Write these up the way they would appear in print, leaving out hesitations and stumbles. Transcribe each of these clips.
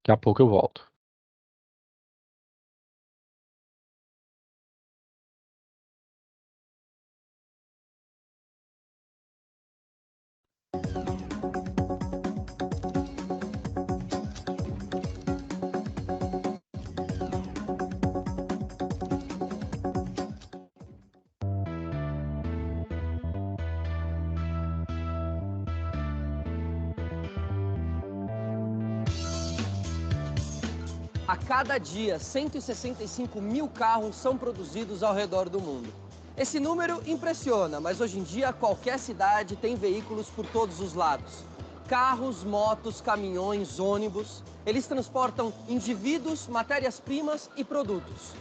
Daqui a pouco eu volto. A cada dia, 165 mil carros são produzidos ao redor do mundo. Esse número impressiona, mas hoje em dia qualquer cidade tem veículos por todos os lados. Carros, motos, caminhões, ônibus, eles transportam indivíduos, matérias-primas e produtos.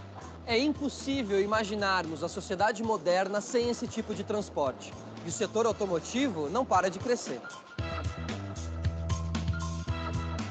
É impossível imaginarmos a sociedade moderna sem esse tipo de transporte. E o setor automotivo não para de crescer.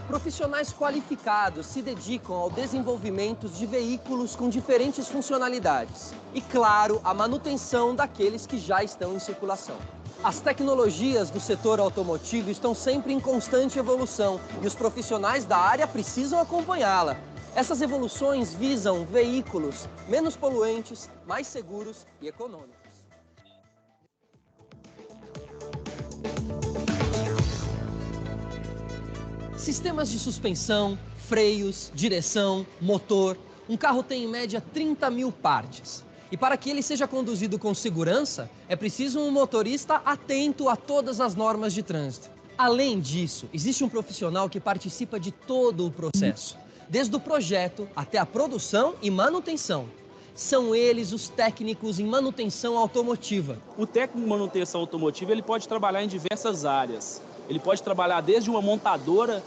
Profissionais qualificados se dedicam ao desenvolvimento de veículos com diferentes funcionalidades e, claro, a manutenção daqueles que já estão em circulação. As tecnologias do setor automotivo estão sempre em constante evolução e os profissionais da área precisam acompanhá-la. Essas evoluções visam veículos menos poluentes, mais seguros e econômicos. Sistemas de suspensão, freios, direção, motor. Um carro tem em média 30 mil partes. E para que ele seja conduzido com segurança, é preciso um motorista atento a todas as normas de trânsito. Além disso, existe um profissional que participa de todo o processo, desde o projeto até a produção e manutenção. São eles os técnicos em manutenção automotiva. O técnico de manutenção automotiva ele pode trabalhar em diversas áreas. Ele pode trabalhar desde uma montadora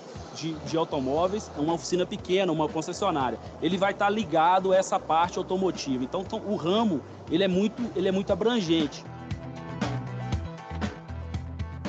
de automóveis, uma oficina pequena, uma concessionária. Ele vai estar ligado a essa parte automotiva. Então o ramo ele é muito abrangente.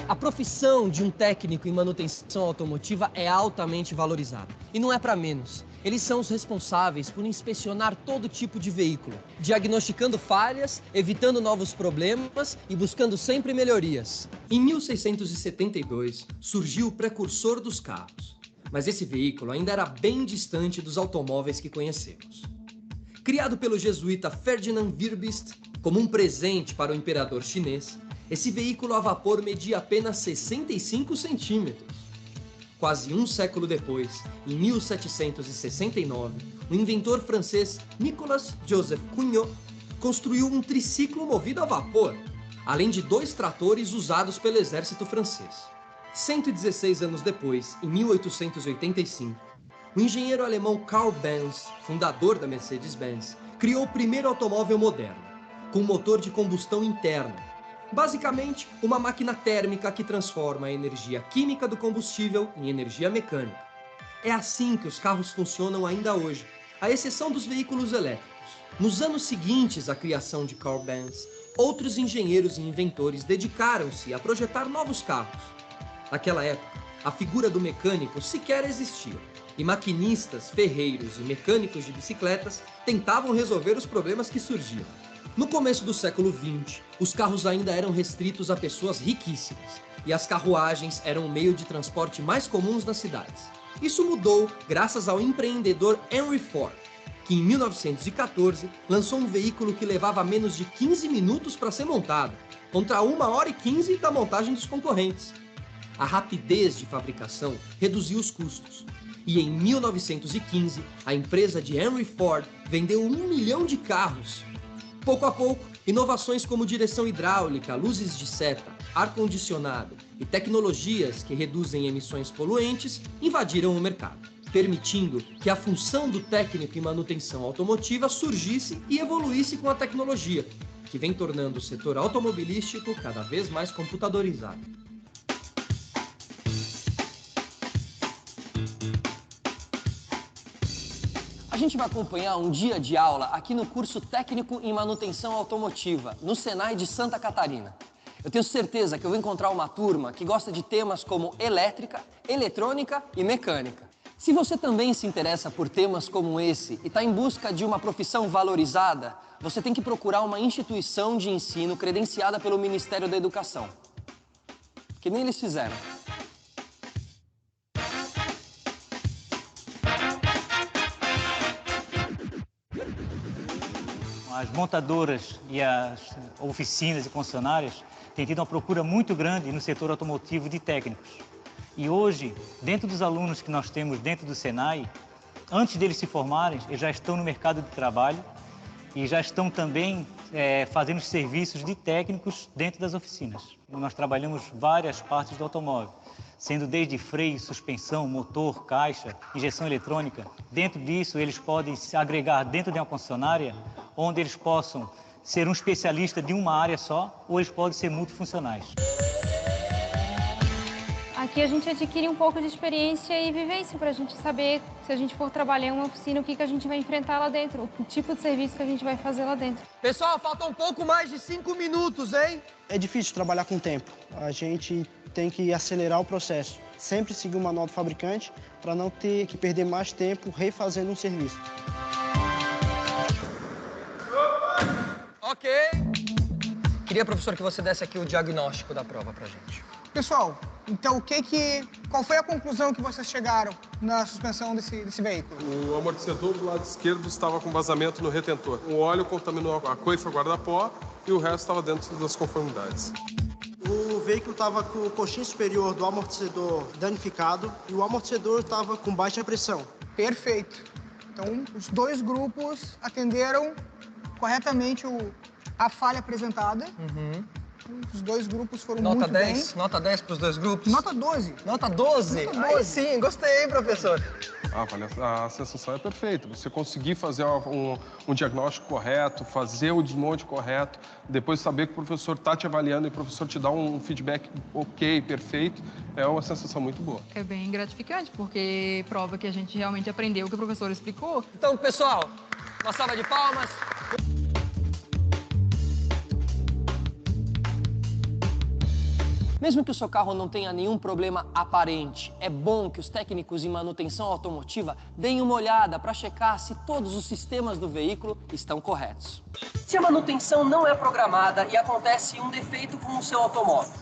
A profissão de um técnico em manutenção automotiva é altamente valorizada. E não é para menos. Eles são os responsáveis por inspecionar todo tipo de veículo, diagnosticando falhas, evitando novos problemas e buscando sempre melhorias. Em 1672, surgiu o precursor dos carros. Mas esse veículo ainda era bem distante dos automóveis que conhecemos. Criado pelo jesuíta Ferdinand Wirbist como um presente para o imperador chinês, esse veículo a vapor media apenas 65 centímetros. Quase um século depois, em 1769, o inventor francês Nicolas Joseph Cugnot construiu um triciclo movido a vapor, além de 2 tratores usados pelo exército francês. 116 anos depois, em 1885, o engenheiro alemão Karl Benz, fundador da Mercedes-Benz, criou o primeiro automóvel moderno, com motor de combustão interna. Basicamente, uma máquina térmica que transforma a energia química do combustível em energia mecânica. É assim que os carros funcionam ainda hoje, à exceção dos veículos elétricos. Nos anos seguintes à criação de Karl Benz, outros engenheiros e inventores dedicaram-se a projetar novos carros. Naquela época, a figura do mecânico sequer existia, e maquinistas, ferreiros e mecânicos de bicicletas tentavam resolver os problemas que surgiam. No começo do século XX, os carros ainda eram restritos a pessoas riquíssimas, e as carruagens eram o meio de transporte mais comuns nas cidades. Isso mudou graças ao empreendedor Henry Ford, que em 1914 lançou um veículo que levava menos de 15 minutos para ser montado, contra 1h15 da montagem dos concorrentes. A rapidez de fabricação reduziu os custos, e em 1915 a empresa de Henry Ford vendeu 1 milhão de carros. Pouco a pouco, inovações como direção hidráulica, luzes de seta, ar-condicionado e tecnologias que reduzem emissões poluentes invadiram o mercado, permitindo que a função do técnico em manutenção automotiva surgisse e evoluísse com a tecnologia, que vem tornando o setor automobilístico cada vez mais computadorizado. A gente vai acompanhar um dia de aula aqui no curso técnico em manutenção automotiva, no Senai de Santa Catarina. Eu tenho certeza que eu vou encontrar uma turma que gosta de temas como elétrica, eletrônica e mecânica. Se você também se interessa por temas como esse e está em busca de uma profissão valorizada, você tem que procurar uma instituição de ensino credenciada pelo Ministério da Educação. Que nem eles fizeram. As montadoras e as oficinas e concessionárias têm tido uma procura muito grande no setor automotivo de técnicos. E hoje, dentro dos alunos que nós temos dentro do Senai, antes deles se formarem, eles já estão no mercado de trabalho e já estão também fazendo os serviços de técnicos dentro das oficinas. Nós trabalhamos várias partes do automóvel, sendo desde freio, suspensão, motor, caixa, injeção eletrônica. Dentro disso, eles podem se agregar dentro de uma concessionária, onde eles possam ser um especialista de uma área só, ou eles podem ser multifuncionais. Aqui a gente adquire um pouco de experiência e vivência para a gente saber, se a gente for trabalhar em uma oficina, o que a gente vai enfrentar lá dentro, o tipo de serviço que a gente vai fazer lá dentro. Pessoal, faltam um pouco mais de 5 minutos, hein? É difícil trabalhar com tempo. A gente tem que acelerar o processo. Sempre seguir o manual do fabricante para não ter que perder mais tempo refazendo um serviço. Ok. Queria, professor, que você desse aqui o diagnóstico da prova pra gente. Pessoal, então qual foi a conclusão que vocês chegaram na suspensão desse veículo? O amortecedor do lado esquerdo estava com vazamento no retentor. O óleo contaminou a coifa guarda-pó e o resto estava dentro das conformidades. O veículo estava com o coxim superior do amortecedor danificado e o amortecedor estava com baixa pressão. Perfeito. Então, os dois grupos atenderam corretamente a falha apresentada. Os dois grupos foram Nota muito 10? bem. Nota 10 pros dois grupos? Nota 12. Nota 12? Nota 12. Aí sim, gostei, hein, professor? A sensação é perfeita. Você conseguir fazer um diagnóstico correto, fazer o desmonte correto, depois saber que o professor está te avaliando e o professor te dá um feedback ok, perfeito, é uma sensação muito boa. É bem gratificante, porque prova que a gente realmente aprendeu o que o professor explicou. Então, pessoal, uma salva de palmas. Mesmo que o seu carro não tenha nenhum problema aparente, é bom que os técnicos em manutenção automotiva deem uma olhada para checar se todos os sistemas do veículo estão corretos. Se a manutenção não é programada e acontece um defeito com o seu automóvel,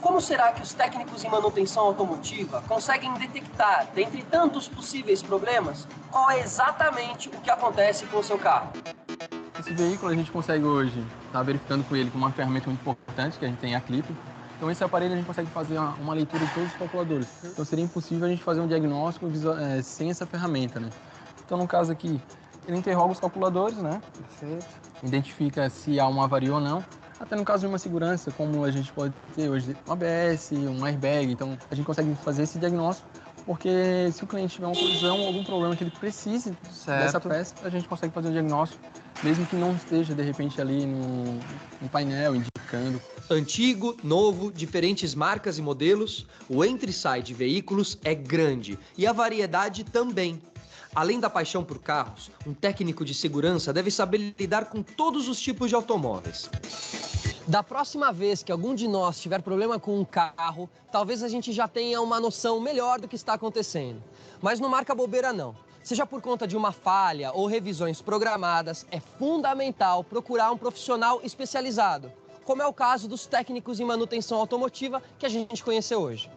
como será que os técnicos em manutenção automotiva conseguem detectar, dentre tantos possíveis problemas, qual é exatamente o que acontece com o seu carro? Esse veículo a gente consegue hoje estar verificando com ele com uma ferramenta muito importante, que a gente tem a Clip. Então esse aparelho a gente consegue fazer uma leitura de todos os calculadores. Então seria impossível a gente fazer um diagnóstico sem essa ferramenta, né? Então no caso aqui, ele interroga os calculadores, né? Identifica se há uma avaria ou não. Até no caso de uma segurança, como a gente pode ter hoje um ABS, um airbag, então a gente consegue fazer esse diagnóstico, porque se o cliente tiver uma colisão ou algum problema que ele precise dessa peça, a gente consegue fazer um diagnóstico, mesmo que não esteja, de repente, ali no painel indicando. Antigo, novo, diferentes marcas e modelos, o entra e sai de veículos é grande e a variedade também. Além da paixão por carros, um técnico de segurança deve saber lidar com todos os tipos de automóveis. Da próxima vez que algum de nós tiver problema com um carro, talvez a gente já tenha uma noção melhor do que está acontecendo. Mas não marca bobeira não. Seja por conta de uma falha ou revisões programadas, é fundamental procurar um profissional especializado, como é o caso dos técnicos em manutenção automotiva que a gente conheceu hoje.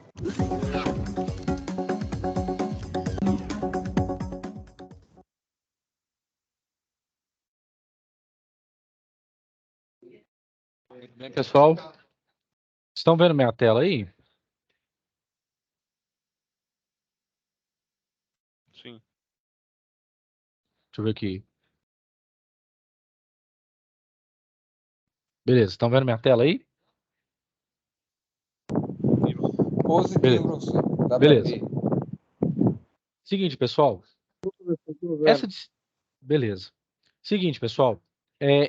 Bem, pessoal, estão vendo minha tela aí? Sim. Deixa eu ver aqui. Beleza, estão vendo minha tela aí? Positivo, professor. Dá pra Beleza. ver. Seguinte, pessoal. Beleza. Seguinte, pessoal.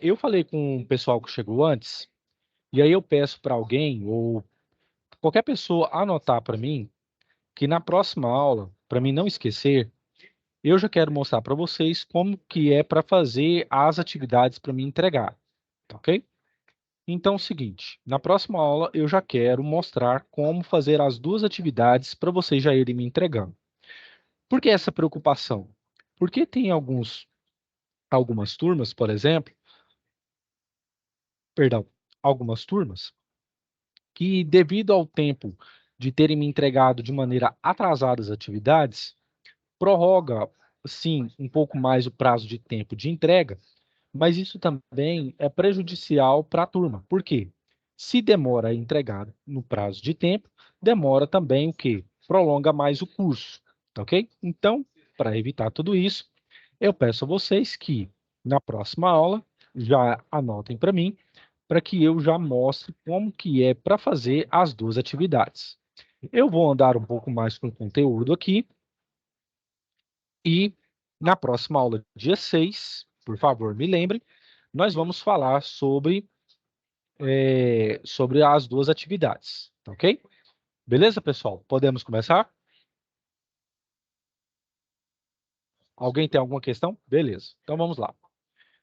Eu falei com o pessoal que chegou antes, e aí eu peço para alguém, ou qualquer pessoa, anotar para mim, que na próxima aula, para mim não esquecer, eu já quero mostrar para vocês como que é para fazer as atividades para me entregar, tá ok? Então é o seguinte, na próxima aula eu já quero mostrar como fazer as duas atividades para vocês já irem me entregando. Por que essa preocupação? Porque tem algumas turmas, por exemplo, algumas turmas que devido ao tempo de terem me entregado de maneira atrasada as atividades, prorroga, sim, um pouco mais o prazo de tempo de entrega, mas isso também é prejudicial para a turma. Por quê? Se demora a entregar no prazo de tempo, demora também o quê? Prolonga mais o curso, tá ok? Então, para evitar tudo isso, eu peço a vocês que, na próxima aula, já anotem para mim, para que eu já mostre como que é para fazer as duas atividades. Eu vou andar um pouco mais com o conteúdo aqui, e na próxima aula, dia 6, por favor, me lembre, nós vamos falar sobre as duas atividades, tá ok? Beleza, pessoal? Podemos começar? Alguém tem alguma questão? Beleza, então vamos lá.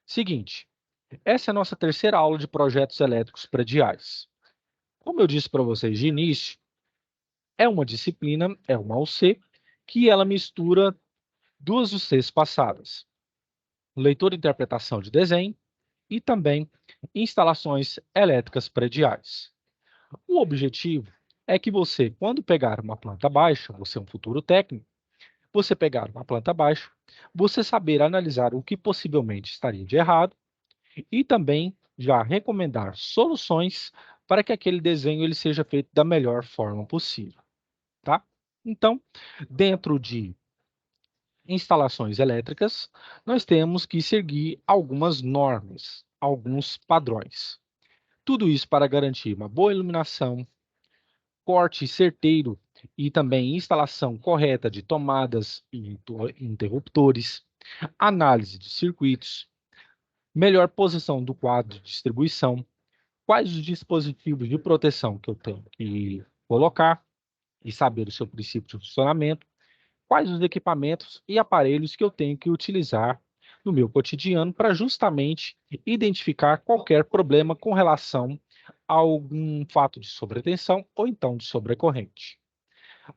Seguinte, essa é a nossa terceira aula de projetos elétricos prediais. Como eu disse para vocês de início, é uma disciplina, é uma UC, que ela mistura duas UCs passadas. Leitura e interpretação de desenho e também instalações elétricas prediais. O objetivo é que você, quando pegar uma planta baixa, você é um futuro técnico, você pegar uma planta baixa, você saber analisar o que possivelmente estaria de errado e também já recomendar soluções para que aquele desenho ele seja feito da melhor forma possível, tá? Então, dentro de instalações elétricas, nós temos que seguir algumas normas, alguns padrões. Tudo isso para garantir uma boa iluminação, corte certeiro e também instalação correta de tomadas e interruptores, análise de circuitos, melhor posição do quadro de distribuição, quais os dispositivos de proteção que eu tenho que colocar e saber o seu princípio de funcionamento, quais os equipamentos e aparelhos que eu tenho que utilizar no meu cotidiano para justamente identificar qualquer problema com relação a algum fato de sobretensão ou então de sobrecorrente.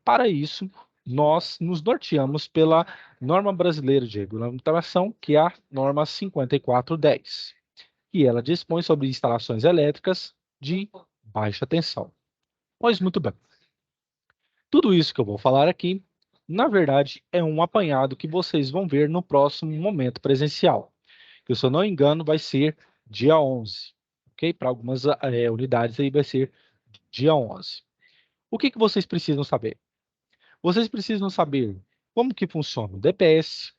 Para isso, nós nos norteamos pela norma brasileira de regulamentação, que é a norma 5410, que ela dispõe sobre instalações elétricas de baixa tensão. Pois muito bem. Tudo isso que eu vou falar aqui, na verdade, é um apanhado que vocês vão ver no próximo momento presencial, que, se eu não me engano, vai ser dia 11, ok? Para algumas unidades aí vai ser dia 11. O que vocês precisam saber? Vocês precisam saber como que funciona o DPS,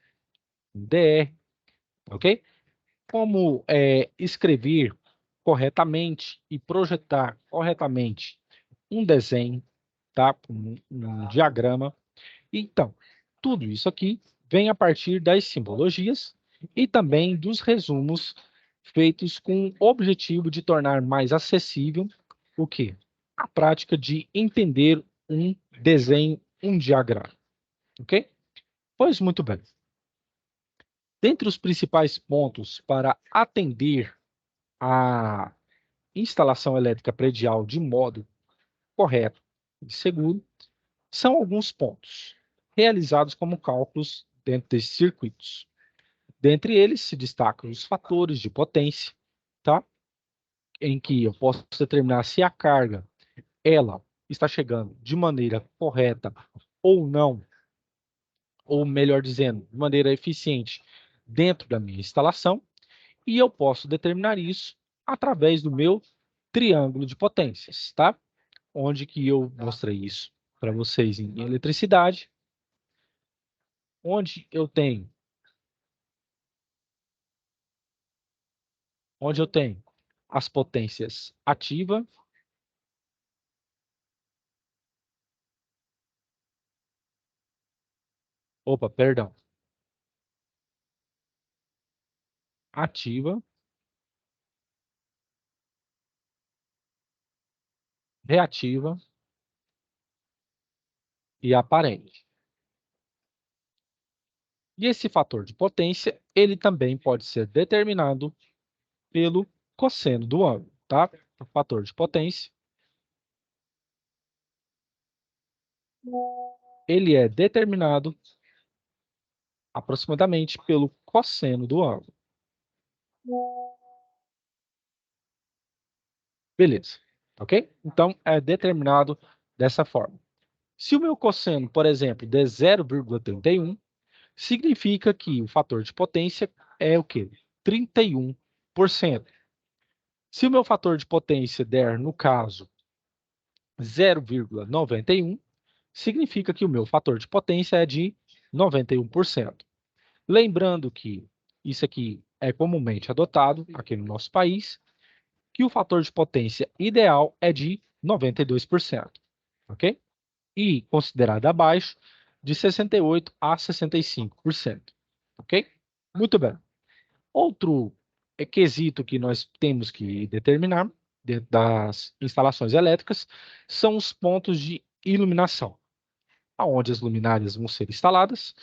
o DR, ok? Como escrever corretamente e projetar corretamente um desenho, tá? Um diagrama. Então, tudo isso aqui vem a partir das simbologias e também dos resumos feitos com o objetivo de tornar mais acessível o quê? A prática de entender um desenho, um diagrama, ok? Pois muito bem. Dentre os principais pontos para atender a instalação elétrica predial de modo correto e seguro, são alguns pontos realizados como cálculos dentro desses circuitos. Dentre eles se destacam os fatores de potência, tá? Em que eu posso determinar se a carga ela está chegando de maneira correta ou não, ou melhor dizendo, de maneira eficiente dentro da minha instalação, e eu posso determinar isso através do meu triângulo de potências, tá? Onde que eu mostrei isso para vocês em eletricidade, onde eu tenho as potências ativa, ativa, reativa e aparente. E esse fator de potência, ele também pode ser determinado pelo cosseno do ângulo, tá? O fator de potência, ele é determinado aproximadamente pelo cosseno do ângulo. Beleza, ok? Então, é determinado dessa forma. Se o meu cosseno, por exemplo, der 0,31, significa que o fator de potência é o quê? 31%. Se o meu fator de potência der, no caso, 0,91, significa que o meu fator de potência é de 91%. Lembrando que isso aqui é comumente adotado aqui no nosso país, que o fator de potência ideal é de 92%, ok? E considerado abaixo, de 68% a 65%, ok? Muito bem. Outro quesito que nós temos que determinar dentro das instalações elétricas são os pontos de iluminação, aonde as luminárias vão ser instaladas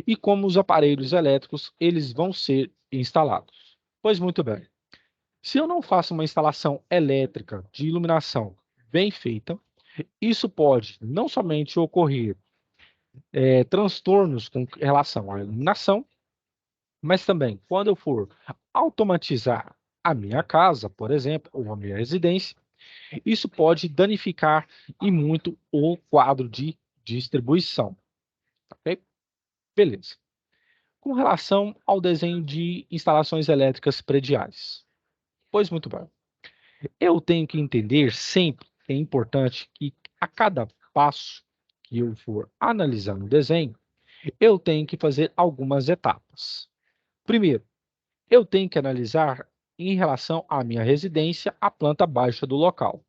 e como os aparelhos elétricos eles vão ser instalados. Pois muito bem. Se eu não faço uma instalação elétrica de iluminação bem feita, isso pode não somente ocorrer transtornos com relação à iluminação, mas também quando eu for automatizar a minha casa, por exemplo, ou a minha residência, isso pode danificar e muito o quadro de distribuição. Ok? Beleza. Com relação ao desenho de instalações elétricas prediais. Pois muito bem. Eu tenho que entender sempre, é importante que a cada passo que eu for analisar no desenho, eu tenho que fazer algumas etapas. Primeiro, eu tenho que analisar em relação à minha residência a planta baixa do local.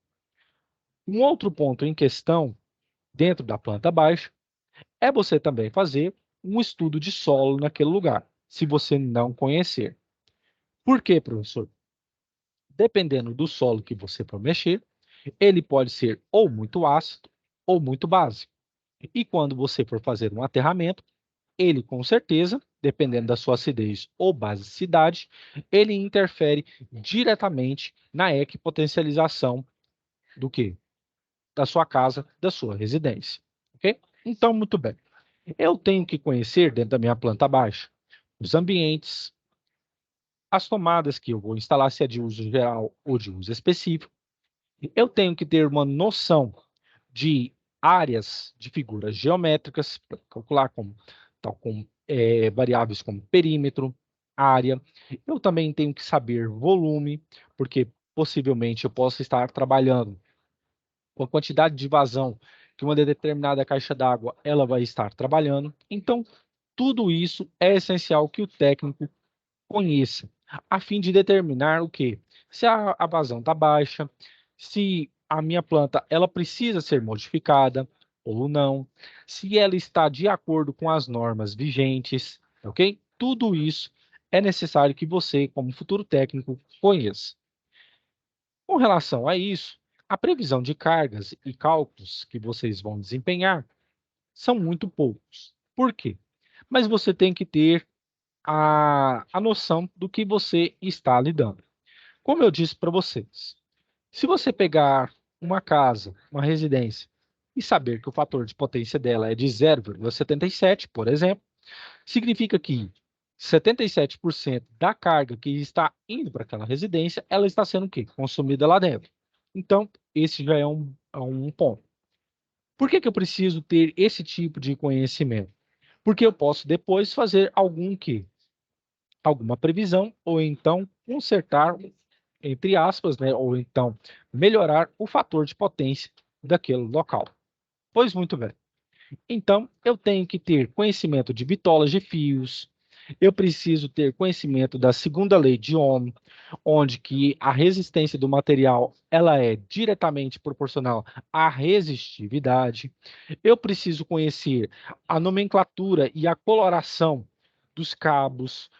Um outro ponto em questão, dentro da planta baixa, é você também fazer um estudo de solo naquele lugar, se você não conhecer. Por quê, professor? Dependendo do solo que você for mexer, ele pode ser ou muito ácido ou muito básico. E quando você for fazer um aterramento, ele com certeza, dependendo da sua acidez ou basicidade, ele interfere diretamente na equipotencialização do quê? Da sua casa, da sua residência. Ok? Então, muito bem. Eu tenho que conhecer, dentro da minha planta baixa, os ambientes, as tomadas que eu vou instalar, se é de uso geral ou de uso específico. Eu tenho que ter uma noção de áreas de figuras geométricas, para calcular tal como variáveis como perímetro, área. Eu também tenho que saber volume, porque possivelmente eu posso estar trabalhando com a quantidade de vazão que uma determinada caixa d'água ela vai estar trabalhando. Então, tudo isso é essencial que o técnico conheça, a fim de determinar o quê? Se a vazão está baixa, se a minha planta ela precisa ser modificada ou não, se ela está de acordo com as normas vigentes, ok? Tudo isso é necessário que você, como futuro técnico, conheça. Com relação a isso, a previsão de cargas e cálculos que vocês vão desempenhar são muito poucos. Por quê? Mas você tem que ter a noção do que você está lidando. Como eu disse para vocês, se você pegar uma casa, uma residência, e saber que o fator de potência dela é de 0,77, por exemplo, significa que 77% da carga que está indo para aquela residência, ela está sendo o quê? Consumida lá dentro. Então, esse já é um ponto. Por que eu preciso ter esse tipo de conhecimento? Porque eu posso depois fazer alguma previsão, ou então consertar, entre aspas, né, ou então melhorar o fator de potência daquele local. Pois muito bem. Então, eu tenho que ter conhecimento de bitolas de fios, eu preciso ter conhecimento da segunda lei de Ohm, onde que a resistência do material ela é diretamente proporcional à resistividade. Eu preciso conhecer a nomenclatura e a coloração dos cabos,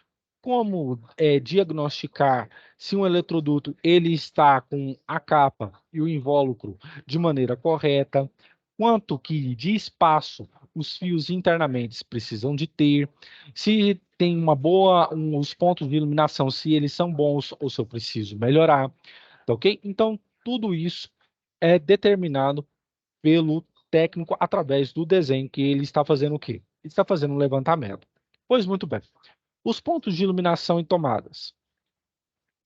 como diagnosticar se um eletroduto ele está com a capa e o invólucro de maneira correta, quanto que de espaço os fios internamente precisam de ter, se tem os pontos de iluminação, se eles são bons ou se eu preciso melhorar, tá ok? Então, tudo isso é determinado pelo técnico através do desenho que ele está fazendo o quê? Ele está fazendo um levantamento. Pois muito bem. Os pontos de iluminação em tomadas.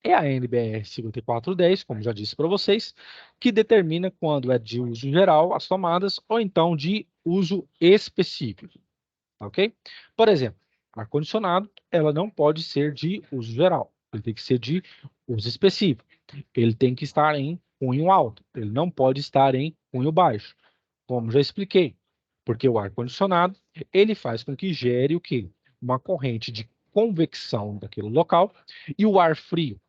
É a NBR 5410, como já disse para vocês, que determina quando é de uso geral as tomadas ou então de uso específico, ok? Por exemplo, ar-condicionado, ela não pode ser de uso geral, ele tem que ser de uso específico. Ele tem que estar em cunho alto, ele não pode estar em cunho baixo, como já expliquei, porque o ar-condicionado, ele faz com que gere o quê? Uma corrente de convecção daquele local, e o ar frio,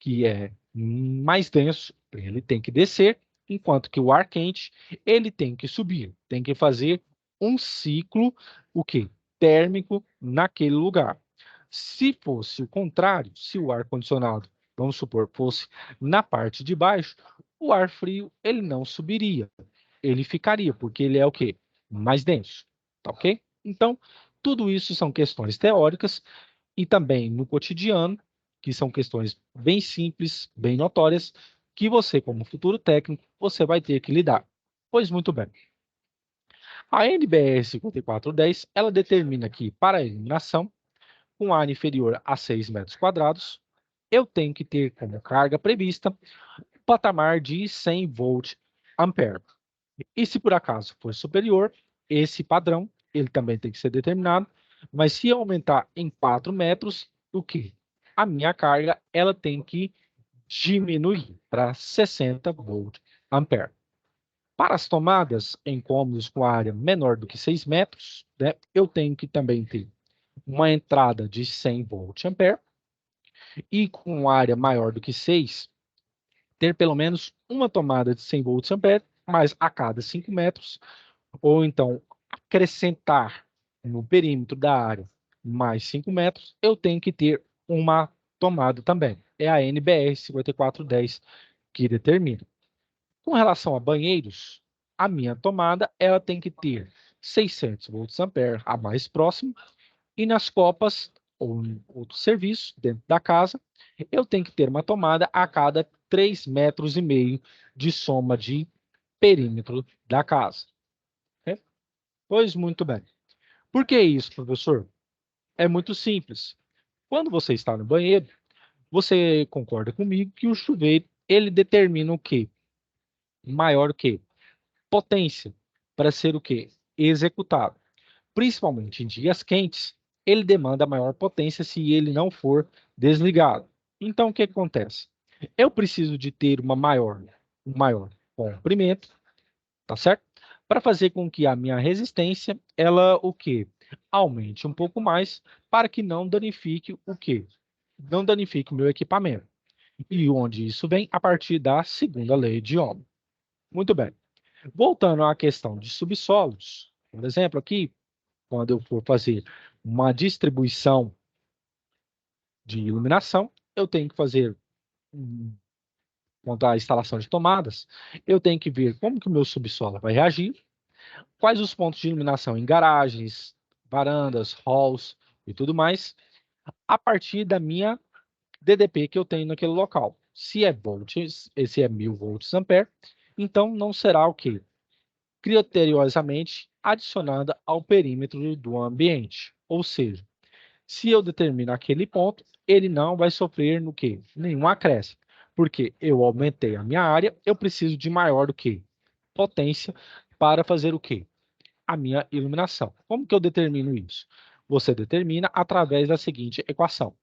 que é mais denso, ele tem que descer, enquanto que o ar quente, ele tem que subir, tem que fazer um ciclo, o quê? Térmico naquele lugar. Se fosse o contrário, se o ar-condicionado, vamos supor, fosse na parte de baixo, o ar frio, ele não subiria, ele ficaria, porque ele é o quê? Mais denso, tá ok? Então, tudo isso são questões teóricas e também no cotidiano, que são questões bem simples, bem notórias, que você, como futuro técnico, você vai ter que lidar. Pois muito bem. A NBR 5410, ela determina que, para a iluminação, com área inferior a 6 metros quadrados, eu tenho que ter como carga prevista um patamar de 100 volt ampere. E se por acaso for superior, esse padrão, ele também tem que ser determinado, mas se aumentar em 4 metros, o que? A minha carga, ela tem que diminuir para 60 volt ampere. Para as tomadas em cômodos com área menor do que 6 metros, né, eu tenho que também ter uma entrada de 100 volt ampere e com área maior do que 6, ter pelo menos uma tomada de 100 volts ampere, mas a cada 5 metros, ou então acrescentar no perímetro da área mais 5 metros, eu tenho que ter uma tomada também. É a NBR 5410 que determina. Com relação a banheiros, a minha tomada ela tem que ter 600 volts ampere a mais próximo, e nas copas ou em outro serviço dentro da casa, eu tenho que ter uma tomada a cada 3,5 metros de soma de perímetro da casa. Ok? Pois muito bem. Por que isso, professor? É muito simples. Quando você está no banheiro, você concorda comigo que o chuveiro ele determina o quê? Maior o quê? Potência para ser o quê? Executado. Principalmente em dias quentes, ele demanda maior potência se ele não for desligado. Então, o que acontece? Eu preciso de ter um maior comprimento, tá certo? Para fazer com que a minha resistência, ela o quê? Aumente um pouco mais para que não danifique o quê? Não danifique o meu equipamento. E onde isso vem? A partir da segunda lei de Ohm. Muito bem. Voltando à questão de subsolos, por exemplo, aqui, quando eu for fazer uma distribuição de iluminação, eu tenho que fazer, quanto à instalação de tomadas, eu tenho que ver como que o meu subsolo vai reagir, quais os pontos de iluminação em garagens, varandas, halls e tudo mais, a partir da minha DDP que eu tenho naquele local. Se é volts, se é 1000 volts ampere, então não será o quê? Criteriosamente adicionada ao perímetro do ambiente. Ou seja, se eu determino aquele ponto, ele não vai sofrer no quê? Nenhum acréscimo. Porque eu aumentei a minha área, eu preciso de maior do que potência para fazer o quê? A minha iluminação. Como que eu determino isso? Você determina através da seguinte equação.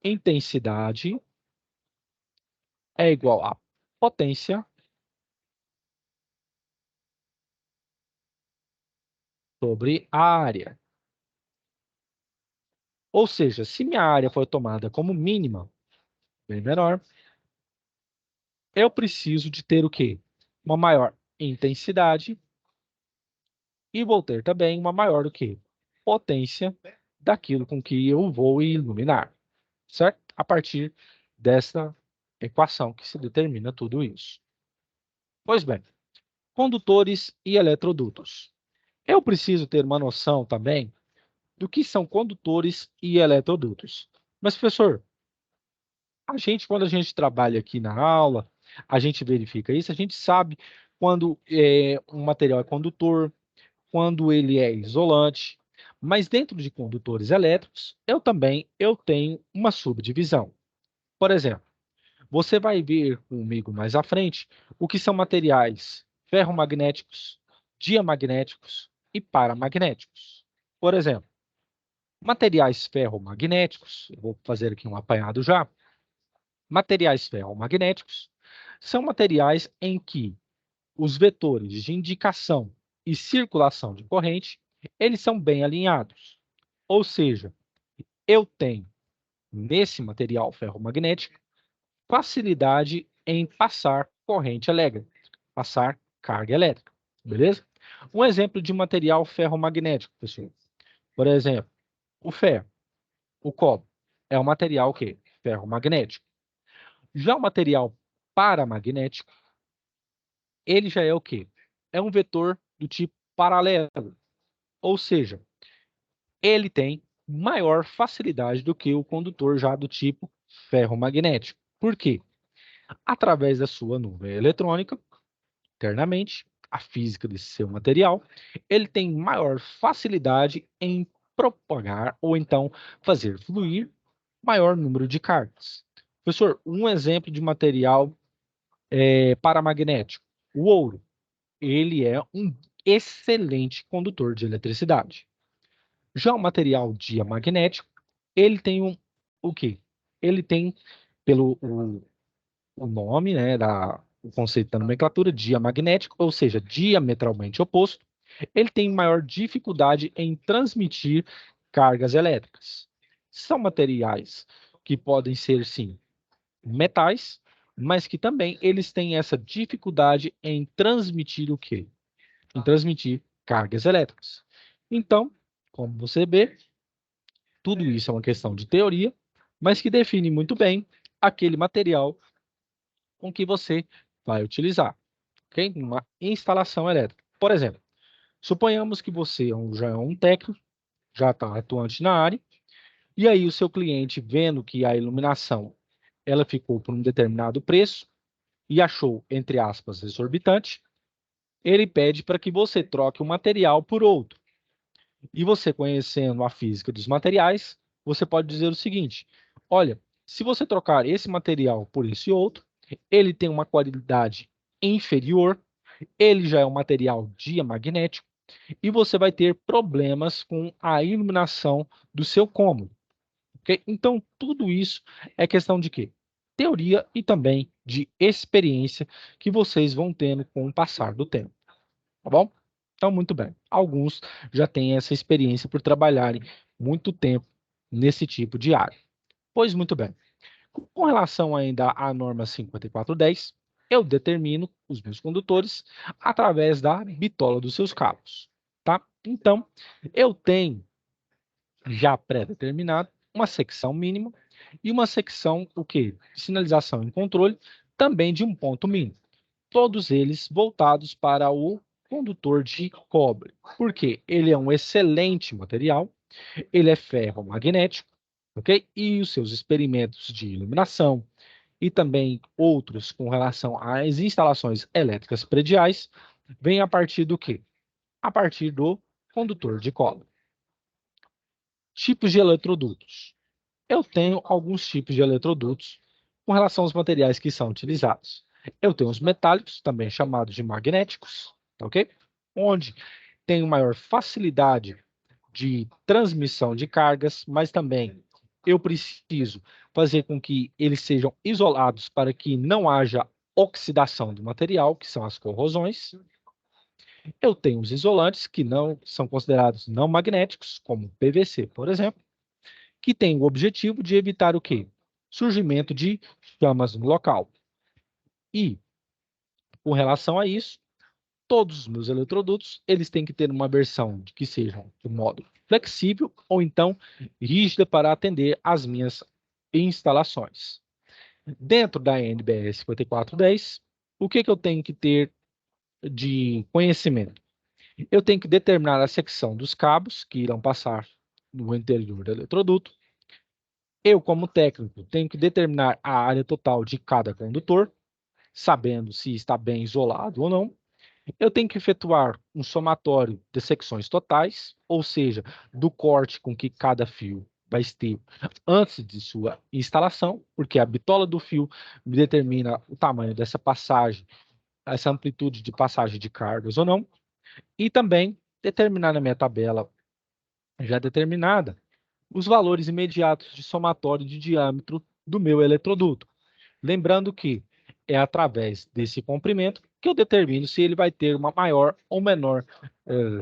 Intensidade é igual a potência sobre a área. Ou seja, se minha área for tomada como mínima, bem menor, eu preciso de ter o quê? Uma maior intensidade e vou ter também uma maior do que potência daquilo com que eu vou iluminar, certo? A partir dessa equação que se determina tudo isso. Pois bem, condutores e eletrodutos. Eu preciso ter uma noção também do que são condutores e eletrodutos. Mas, professor, quando a gente trabalha aqui na aula, a gente verifica isso, a gente sabe quando um material é condutor, quando ele é isolante, mas dentro de condutores elétricos, eu tenho uma subdivisão. Por exemplo, você vai ver comigo mais à frente o que são materiais ferromagnéticos, diamagnéticos e paramagnéticos. Por exemplo, Materiais ferromagnéticos, eu vou fazer aqui um apanhado já. Materiais ferromagnéticos são materiais em que os vetores de indicação e circulação de corrente, eles são bem alinhados. Ou seja, eu tenho, nesse material ferromagnético, facilidade em passar corrente elétrica, passar carga elétrica, beleza? Um exemplo de material ferromagnético, pessoal. Por exemplo, o ferro, o cobre, é um material que ferromagnético. Já o material paramagnético, ele já é o quê? É um vetor do tipo paralelo, ou seja, ele tem maior facilidade do que o condutor já do tipo ferromagnético. Por quê? Através da sua nuvem eletrônica, internamente, a física desse seu material, ele tem maior facilidade em propagar ou então fazer fluir maior número de cargas. Professor, um exemplo de material paramagnético, o ouro, ele é um excelente condutor de eletricidade. Já o material diamagnético, ele tem o quê? Ele tem, pelo o nome, né, o conceito da nomenclatura, diamagnético, ou seja, diametralmente oposto, ele tem maior dificuldade em transmitir cargas elétricas. São materiais que podem ser, sim, metais, mas que também eles têm essa dificuldade em transmitir o quê? Em transmitir cargas elétricas. Então, como você vê, tudo isso é uma questão de teoria, mas que define muito bem aquele material com que você vai utilizar, ok? Uma instalação elétrica. Por exemplo, suponhamos que você já é um técnico, já está atuante na área, e aí o seu cliente, vendo que a iluminação ela ficou por um determinado preço e achou, entre aspas, exorbitante, ele pede para que você troque o material por outro. E você, conhecendo a física dos materiais, você pode dizer o seguinte: olha, se você trocar esse material por esse outro, ele tem uma qualidade inferior, ele já é um material diamagnético, e você vai ter problemas com a iluminação do seu cômodo. Okay? Então, tudo isso é questão de quê? Teoria e também de experiência que vocês vão tendo com o passar do tempo. Tá bom? Então, muito bem. Alguns já têm essa experiência por trabalharem muito tempo nesse tipo de área. Pois muito bem. Com relação ainda à norma 5410, eu determino os meus condutores através da bitola dos seus cabos. Tá? Então, eu tenho já pré-determinado uma secção mínima e uma secção, o quê? De sinalização e controle, também de um ponto mínimo. Todos eles voltados para o condutor de cobre. Por quê? Ele é um excelente material, ele é ferromagnético, ok? E os seus experimentos de iluminação e também outros com relação às instalações elétricas prediais vêm a partir do quê? A partir do condutor de cobre. Tipos de eletrodutos. Eu tenho alguns tipos de eletrodutos com relação aos materiais que são utilizados. Eu tenho os metálicos, também chamados de magnéticos, ok? Onde tenho maior facilidade de transmissão de cargas, mas também eu preciso fazer com que eles sejam isolados para que não haja oxidação do material, que são as corrosões. Eu tenho os isolantes, que não são considerados não magnéticos, como PVC, por exemplo, que tem o objetivo de evitar o quê? Surgimento de chamas no local. E, com relação a isso, todos os meus eletrodutos, eles têm que ter uma versão que seja de modo flexível ou então rígida para atender às minhas instalações. Dentro da NBS 5410, o que eu tenho que ter de conhecimento? Eu tenho que determinar a secção dos cabos que irão passar no interior do eletroduto. Eu, como técnico, tenho que determinar a área total de cada condutor, sabendo se está bem isolado ou não. Eu tenho que efetuar um somatório de secções totais, ou seja, do corte com que cada fio vai ter antes de sua instalação, porque a bitola do fio determina o tamanho dessa passagem, essa amplitude de passagem de cargas ou não, e também determinar na minha tabela já determinada os valores imediatos de somatório de diâmetro do meu eletroduto. Lembrando que é através desse comprimento que eu determino se ele vai ter uma maior ou menor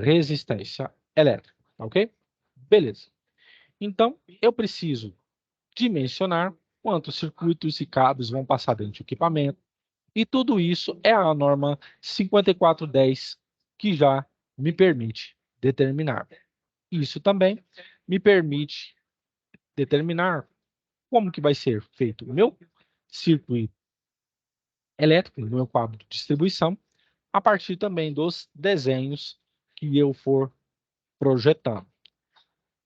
resistência elétrica, ok? Beleza. Então, eu preciso dimensionar quantos circuitos e cabos vão passar dentro do equipamento, e tudo isso é a norma 5410 que já me permite determinar. Isso também me permite determinar como que vai ser feito o meu circuito elétrico, no meu quadro de distribuição, a partir também dos desenhos que eu for projetando,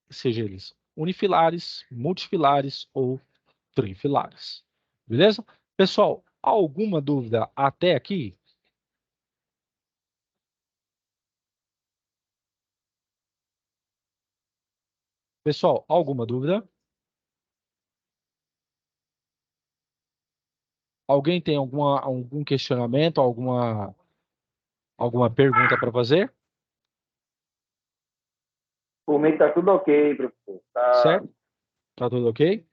seja eles unifilares, multifilares ou trifilares. Beleza? Pessoal, alguma dúvida até aqui? Pessoal, alguma dúvida? Alguém tem algum questionamento, alguma pergunta para fazer? Por mim tá tudo ok, professor. Certo? Tá tudo ok?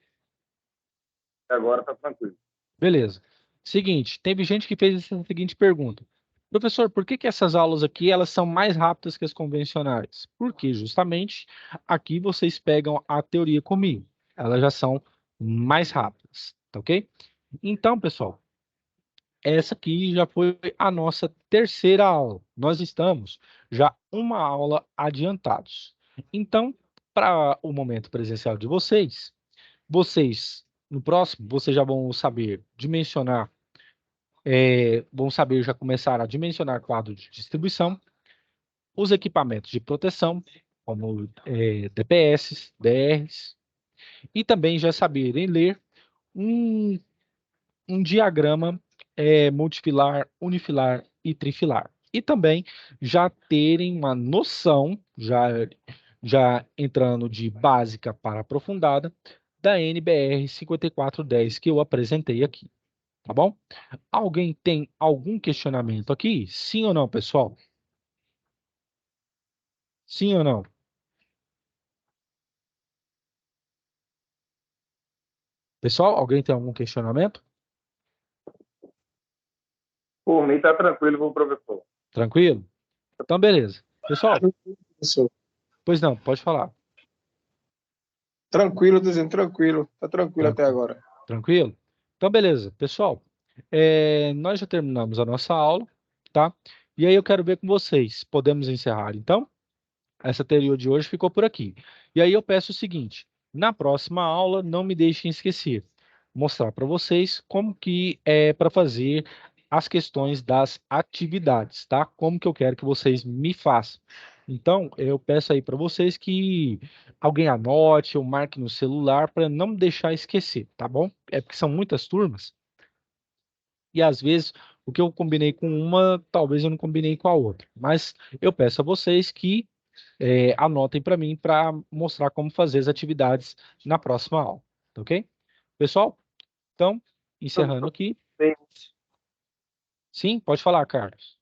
Agora tá tranquilo. Beleza. Seguinte, teve gente que fez essa seguinte pergunta. Professor, por que essas aulas aqui elas são mais rápidas que as convencionais? Porque justamente aqui vocês pegam a teoria comigo. Elas já são mais rápidas, tá ok? Então, pessoal, essa aqui já foi a nossa terceira aula. Nós estamos já uma aula adiantados. Então, para o momento presencial de vocês, no próximo, vocês já vão saber dimensionar, vão saber já começar a dimensionar quadro de distribuição, os equipamentos de proteção, como DPS, DRs, e também já saberem ler um diagrama multifilar, unifilar e trifilar. E também já terem uma noção, já entrando de básica para aprofundada, da NBR 5410 que eu apresentei aqui, tá bom? Alguém tem algum questionamento aqui? Sim ou não, pessoal? Sim ou não? Pessoal, alguém tem algum questionamento? Por mim tá tranquilo, viu, professor? Tranquilo? Então, beleza. Pessoal, Professor. pois não, pode falar. Tranquilo, tô dizendo, tranquilo. Tá tranquilo até agora. Tranquilo? Então, beleza. Pessoal, nós já terminamos a nossa aula, tá? E aí eu quero ver com vocês. Podemos encerrar, então? Essa teoria de hoje ficou por aqui. E aí eu peço o seguinte, na próxima aula, não me deixem esquecer, mostrar para vocês como que é para fazer as questões das atividades, tá? Como que eu quero que vocês me façam. Então, eu peço aí para vocês que alguém anote ou marque no celular para não deixar esquecer, tá bom? É porque são muitas turmas e às vezes o que eu combinei com uma, talvez eu não combinei com a outra. Mas eu peço a vocês que anotem para mim para mostrar como fazer as atividades na próxima aula, tá ok? Pessoal, então, encerrando aqui. Sim, pode falar, Carlos.